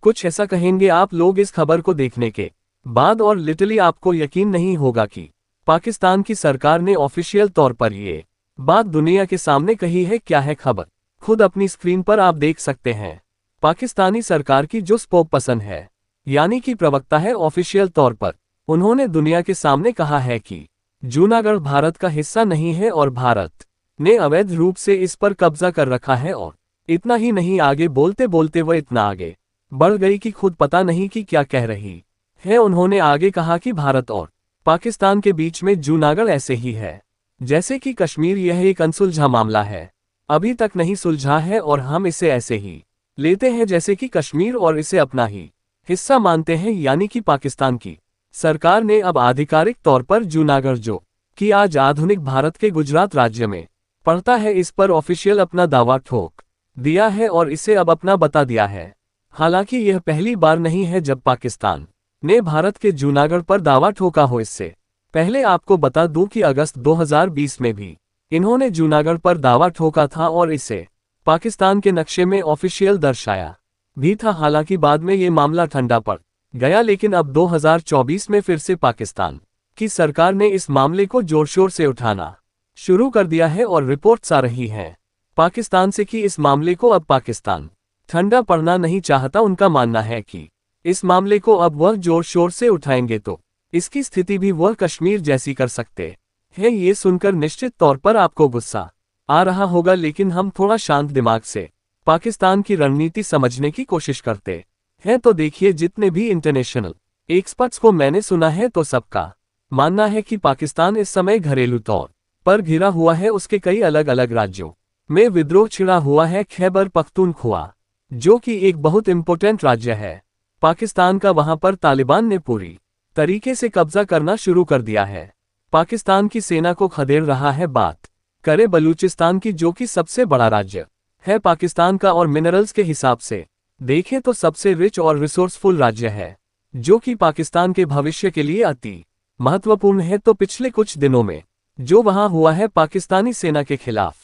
कुछ ऐसा कहेंगे आप लोग इस खबर को देखने के बाद और लिटरली आपको यकीन नहीं होगा कि पाकिस्तान की सरकार ने ऑफिशियल तौर पर ये बात दुनिया के सामने कही है। क्या है खबर, खुद अपनी स्क्रीन पर आप देख सकते हैं। पाकिस्तानी सरकार की जो स्पोकपर्सन है, यानी कि प्रवक्ता है ऑफिशियल तौर पर, उन्होंने दुनिया के सामने कहा है कि जूनागढ़ भारत का हिस्सा नहीं है और भारत ने अवैध रूप से इस पर कब्जा कर रखा है। और इतना ही नहीं, आगे बोलते बोलते वह इतना आगे बढ़ गई कि खुद पता नहीं कि क्या कह रही है। उन्होंने आगे कहा कि भारत और पाकिस्तान के बीच में जूनागढ़ ऐसे ही है जैसे कि कश्मीर, यह एक अनसुलझा मामला है, अभी तक नहीं सुलझा है और हम इसे ऐसे ही लेते हैं जैसे कि कश्मीर और इसे अपना ही हिस्सा मानते हैं। यानी कि पाकिस्तान की सरकार ने अब आधिकारिक तौर पर जूनागढ़, जो कि आज आधुनिक भारत के गुजरात राज्य में पड़ता है, इस पर ऑफिशियल अपना दावा ठोक दिया है और इसे अब अपना बता दिया है। हालांकि यह पहली बार नहीं है जब पाकिस्तान ने भारत के जूनागढ़ पर दावा ठोका हो। इससे पहले आपको बता दूं कि अगस्त 2020 में भी इन्होंने जूनागढ़ पर दावा ठोका था और इसे पाकिस्तान के नक्शे में ऑफिशियल दर्शाया भी था। हालांकि बाद में ये मामला ठंडा पड़ गया, लेकिन अब 2024 में फिर से पाकिस्तान की सरकार ने इस मामले को जोर शोर से उठाना शुरू कर दिया है और रिपोर्ट्स आ रही हैं पाकिस्तान से कि इस मामले को अब पाकिस्तान ठंडा पड़ना नहीं चाहता। उनका मानना है कि इस मामले को अब वह जोर शोर से उठाएंगे तो इसकी स्थिति भी वह कश्मीर जैसी कर सकते हैं। ये सुनकर निश्चित तौर पर आपको गुस्सा आ रहा होगा, लेकिन हम थोड़ा शांत दिमाग से पाकिस्तान की रणनीति समझने की कोशिश करते हैं। तो देखिए, जितने भी इंटरनेशनल एक्सपर्ट्स को मैंने सुना है तो सबका मानना है कि पाकिस्तान इस समय घरेलू तौर पर घिरा हुआ है। उसके कई अलग अलग राज्यों में विद्रोह छिड़ा हुआ है। खैबर पख्तूनख्वा, जो कि एक बहुत इंपॉर्टेंट राज्य है पाकिस्तान का, वहां पर तालिबान ने पूरी तरीके से कब्जा करना शुरू कर दिया है। पाकिस्तान की सेना को खदेड़ रहा है। बात करे बलूचिस्तान की, जो कि सबसे बड़ा राज्य है पाकिस्तान का और मिनरल्स के हिसाब से देखें तो सबसे रिच और रिसोर्सफुल राज्य है, जो कि पाकिस्तान के भविष्य के लिए अति महत्वपूर्ण है। तो पिछले कुछ दिनों में जो वहां हुआ है पाकिस्तानी सेना के खिलाफ,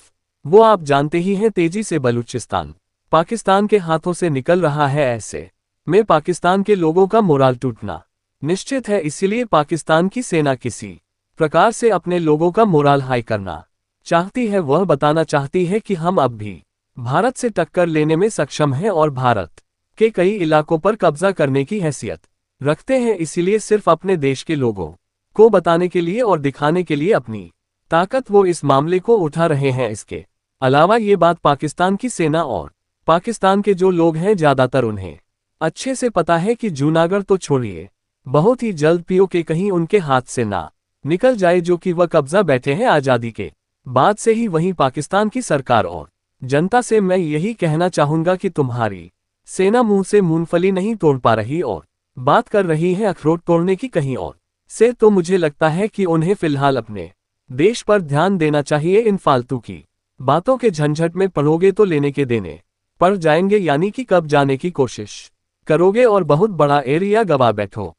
वो आप जानते ही हैं। तेजी से बलूचिस्तान पाकिस्तान के हाथों से निकल रहा है। ऐसे में पाकिस्तान के लोगों का मोराल टूटना निश्चित है। इसीलिए पाकिस्तान की सेना किसी प्रकार से अपने लोगों का मोराल हाई करना चाहती है। वह बताना चाहती है कि हम अब भी भारत से टक्कर लेने में सक्षम हैं और भारत के कई इलाकों पर कब्जा करने की हैसियत रखते हैं। इसीलिए सिर्फ अपने देश के लोगों को बताने के लिए और दिखाने के लिए अपनी ताकत वो इस मामले को उठा रहे हैं। इसके अलावा ये बात पाकिस्तान की सेना और पाकिस्तान के जो लोग हैं, ज्यादातर उन्हें अच्छे से पता है कि जूनागढ़ तो छोड़िए, बहुत ही जल्द पीओके कहीं उनके हाथ से ना निकल जाए, जो कि वह कब्जा बैठे हैं आज़ादी के बाद से ही। वहीं पाकिस्तान की सरकार और जनता से मैं यही कहना चाहूंगा कि तुम्हारी सेना मुंह से मूंगफली नहीं तोड़ पा रही और बात कर रही है अखरोट तोड़ने की कहीं और से। तो मुझे लगता है कि उन्हें फिलहाल अपने देश पर ध्यान देना चाहिए। इन फालतू की बातों के झंझट में पड़ोगे तो लेने के देने पड़ जाएंगे, यानी कि कब जाने की कोशिश करोगे और बहुत बड़ा एरिया गवा बैठो।